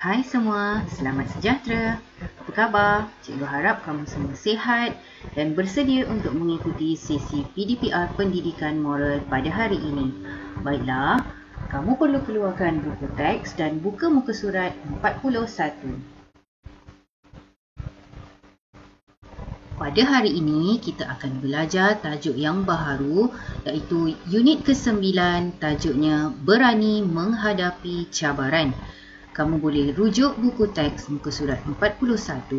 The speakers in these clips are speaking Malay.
Hai semua, selamat sejahtera. Apa khabar? Cikgu harap kamu semua sihat dan bersedia untuk mengikuti sesi PDPR Pendidikan Moral pada hari ini. Baiklah, kamu perlu keluarkan buku teks dan buka muka surat 41. Pada hari ini, kita akan belajar tajuk yang baharu iaitu unit ke-9, tajuknya Berani Menghadapi Cabaran. Kamu boleh rujuk buku teks muka surat 41.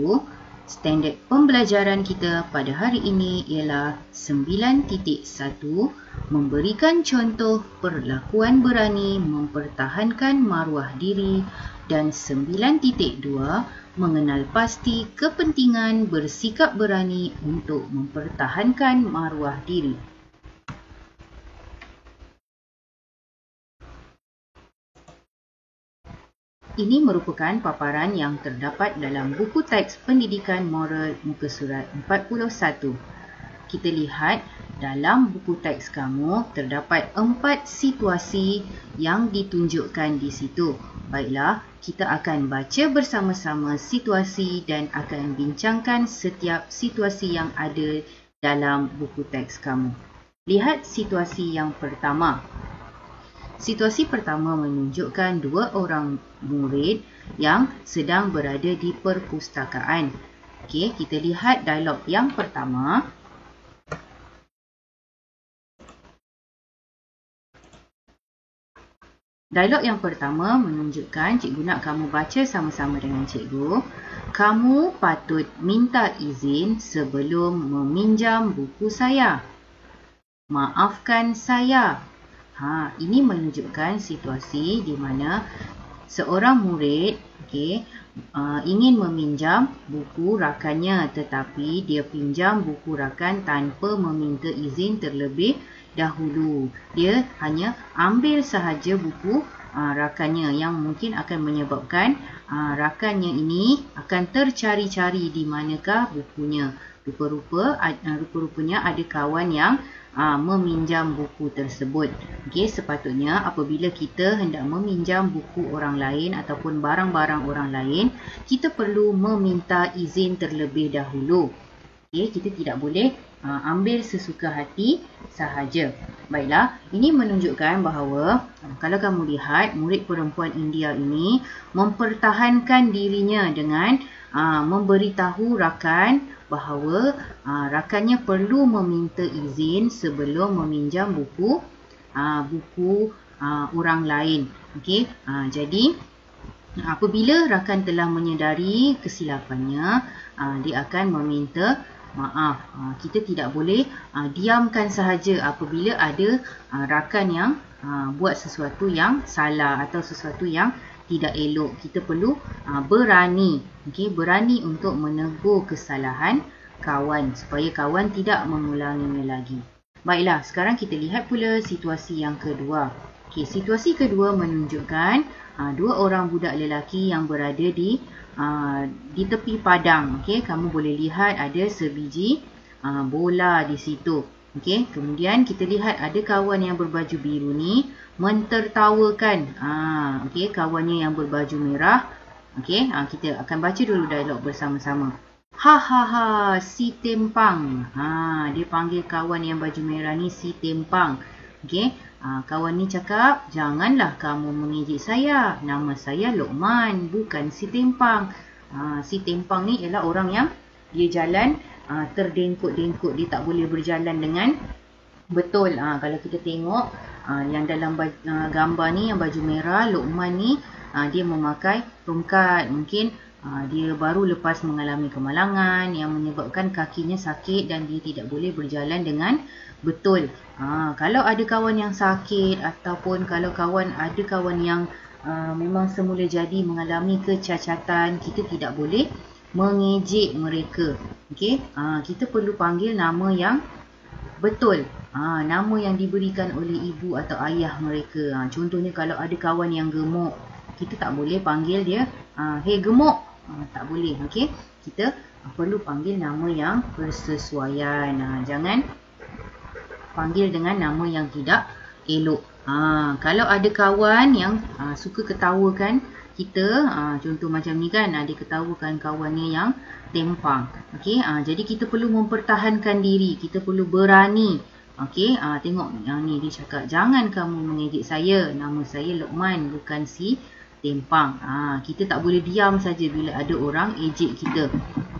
Standard pembelajaran kita pada hari ini ialah 9.1, memberikan contoh perlakuan berani mempertahankan maruah diri, dan 9.2, mengenal pasti kepentingan bersikap berani untuk mempertahankan maruah diri. Ini merupakan paparan yang terdapat dalam buku teks pendidikan moral muka surat 41. Kita lihat dalam buku teks kamu terdapat 4 situasi yang ditunjukkan di situ. Baiklah, kita akan baca bersama-sama situasi dan akan bincangkan setiap situasi yang ada dalam buku teks kamu. Lihat situasi yang pertama. Situasi pertama menunjukkan dua orang murid yang sedang berada di perpustakaan. Okey, kita lihat dialog yang pertama. Dialog yang pertama menunjukkan, cikgu nak kamu baca sama-sama dengan cikgu. Kamu patut minta izin sebelum meminjam buku saya. Maafkan saya. Ini menunjukkan situasi di mana seorang murid ingin meminjam buku rakannya, tetapi dia pinjam buku rakan tanpa meminta izin terlebih dahulu. Dia hanya ambil sahaja buku rakannya yang mungkin akan menyebabkan rakannya ini akan tercari-cari di manakah bukunya. Rupa-rupanya ada kawan yang meminjam buku tersebut. Sepatutnya apabila kita hendak meminjam buku orang lain ataupun barang-barang orang lain, kita perlu meminta izin terlebih dahulu. Kita tidak boleh ambil sesuka hati sahaja. Baiklah, ini menunjukkan bahawa kalau kamu lihat murid perempuan India ini mempertahankan dirinya dengan memberitahu rakan bahawa rakannya perlu meminta izin sebelum meminjam buku orang lain. Jadi apabila rakan telah menyedari kesilapannya, dia akan meminta maaf. Kita tidak boleh diamkan sahaja apabila ada rakan yang buat sesuatu yang salah atau sesuatu yang tidak elok. Kita perlu berani, berani untuk menegur kesalahan kawan supaya kawan tidak mengulanginya lagi. Baiklah, sekarang kita lihat pula situasi yang kedua. Situasi kedua menunjukkan dua orang budak lelaki yang berada di tepi padang. Kamu boleh lihat ada sebiji bola di situ. Kemudian kita lihat ada kawan yang berbaju biru ni mentertawakan kawannya yang berbaju merah. Kita akan baca dulu dialog bersama-sama. Ha, si tempang. Dia panggil kawan yang baju merah ni si tempang. Kawan ni cakap, janganlah kamu mengejek saya. Nama saya Lokman, bukan si tempang. Si tempang ni ialah orang yang dia jalan terdengkut-dengkut. Dia tak boleh berjalan dengan betul. Kalau kita tengok yang dalam gambar ni, yang baju merah, Lokman ni dia memakai tongkat. Mungkin dia baru lepas mengalami kemalangan yang menyebabkan kakinya sakit dan dia tidak boleh berjalan dengan betul. Kalau ada kawan yang sakit ataupun kalau ada kawan yang memang semula jadi mengalami kecacatan, kita tidak boleh mengejek mereka. Kita perlu panggil nama yang betul. Nama yang diberikan oleh ibu atau ayah mereka. Contohnya kalau ada kawan yang gemuk, kita tak boleh panggil dia, hey gemuk. Tak boleh. Kita perlu panggil nama yang bersesuaian. Jangan panggil dengan nama yang tidak elok. Kalau ada kawan yang suka ketawakan, kita, contoh macam ni kan, dia ketawakan kawannya yang tempang. Okey, jadi kita perlu mempertahankan diri, kita perlu berani. Okey, tengok yang ni dia cakap, jangan kamu mengejek saya, nama saya Luqman, bukan si tempang. Kita tak boleh diam saja bila ada orang ejek kita.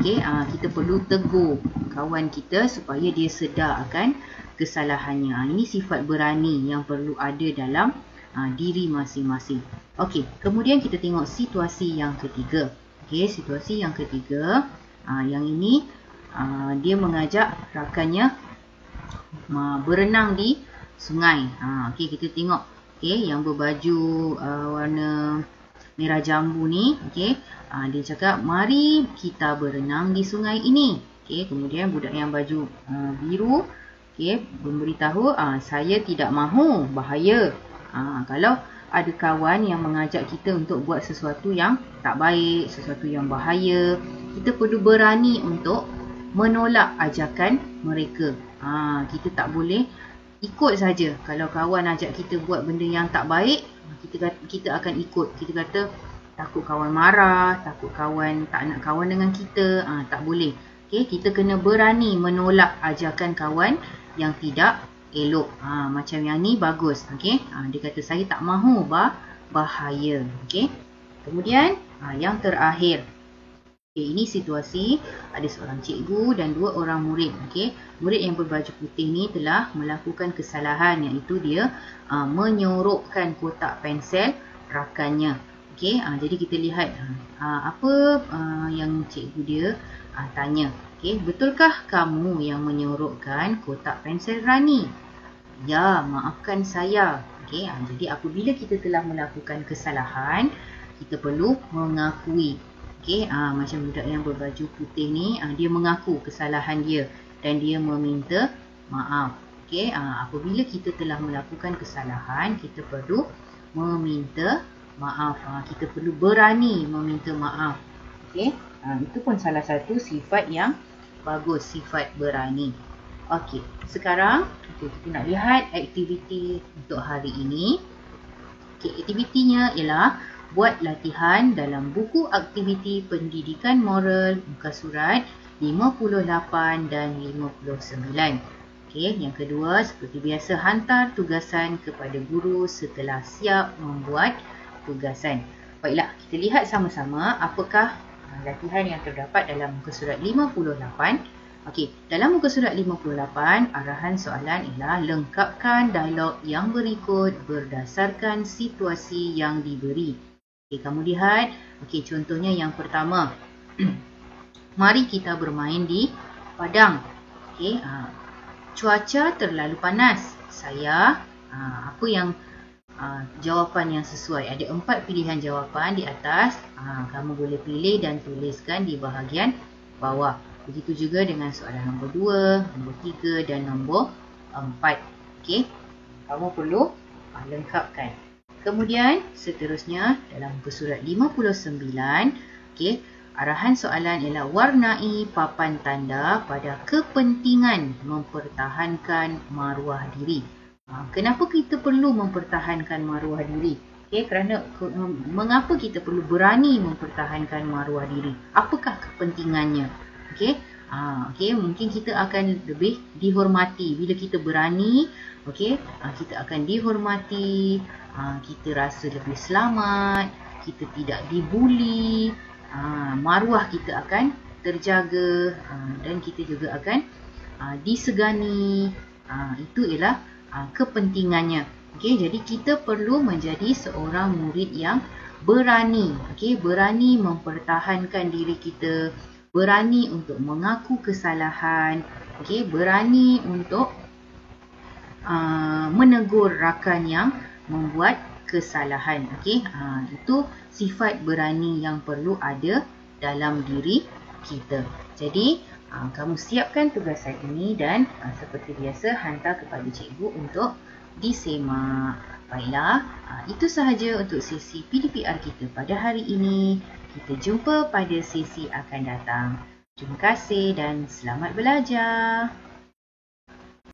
Okey, kita perlu tegur kawan kita supaya dia sedar akan kesalahannya. Ini sifat berani yang perlu ada dalam diri masing-masing. Okey, kemudian kita tengok situasi yang ketiga. Okey, situasi yang ketiga, yang ini dia mengajak rakannya berenang di sungai. Okey, kita tengok. Okey, yang berbaju warna merah jambu ni, okey, dia cakap mari kita berenang di sungai ini. Okey, kemudian budak yang baju biru, okey, memberitahu saya tidak mahu, bahaya. Kalau ada kawan yang mengajak kita untuk buat sesuatu yang tak baik, sesuatu yang bahaya, kita perlu berani untuk menolak ajakan mereka. Kita tak boleh ikut saja. Kalau kawan ajak kita buat benda yang tak baik, kita akan ikut. Kita kata takut kawan marah, takut kawan tak nak kawan dengan kita. Tak boleh. Okay, kita kena berani menolak ajakan kawan yang tidak elok. Macam yang ni bagus. Okay? Dia kata saya tak mahu bahaya. Okay? Kemudian yang terakhir. Okay, ini situasi ada seorang cikgu dan dua orang murid. Okay? Murid yang berbaju putih ni telah melakukan kesalahan, iaitu dia menyorokkan kotak pensel rakannya. Okay? Jadi kita lihat apa yang cikgu dia tanya. Okay? Betulkah kamu yang menyorokkan kotak pensel Rani? Ya, maafkan saya. Okay? Jadi apabila kita telah melakukan kesalahan, kita perlu mengakui. Okay, macam budak yang berbaju putih ni, dia mengaku kesalahan dia dan dia meminta maaf. Okay, apabila kita telah melakukan kesalahan, kita perlu meminta maaf. Kita perlu berani meminta maaf. Okay, itu pun salah satu sifat yang bagus, sifat berani. Okay, sekarang kita nak lihat aktiviti untuk hari ini. Okay, aktivitinya ialah buat latihan dalam buku aktiviti pendidikan moral muka surat 58 dan 59. Okey, yang kedua seperti biasa hantar tugasan kepada guru setelah siap membuat tugasan. Baiklah, kita lihat sama-sama apakah latihan yang terdapat dalam muka surat 58. Okey, dalam muka surat 58, arahan soalan ialah lengkapkan dialog yang berikut berdasarkan situasi yang diberi. Okay, kamu lihat, contohnya yang pertama. Mari kita bermain di padang. Cuaca terlalu panas. Saya, apa yang jawapan yang sesuai? Ada 4 pilihan jawapan di atas. Kamu boleh pilih dan tuliskan di bahagian bawah. Begitu juga dengan soalan nombor 2, nombor 3 dan nombor 4. Okey, kamu perlu lengkapkan. Kemudian seterusnya dalam muka surat 59, arahan soalan ialah warnai papan tanda pada kepentingan mempertahankan maruah diri. Kenapa kita perlu mempertahankan maruah diri? Kerana mengapa kita perlu berani mempertahankan maruah diri? Apakah kepentingannya? Mungkin kita akan lebih dihormati bila kita berani. Kita akan dihormati, kita rasa lebih selamat, kita tidak dibuli, maruah kita akan terjaga, dan kita juga akan disegani. Itu ialah kepentingannya. Jadi kita perlu menjadi seorang murid yang berani, berani mempertahankan diri kita, berani untuk mengaku kesalahan, berani untuk menegur rakan yang membuat kesalahan. Itu sifat berani yang perlu ada dalam diri kita. Jadi kamu siapkan tugasan ini dan seperti biasa hantar kepada cikgu untuk disemak. Baiklah, itu sahaja untuk sesi PDPR kita pada hari ini. Kita jumpa pada sesi akan datang. Terima kasih dan selamat belajar.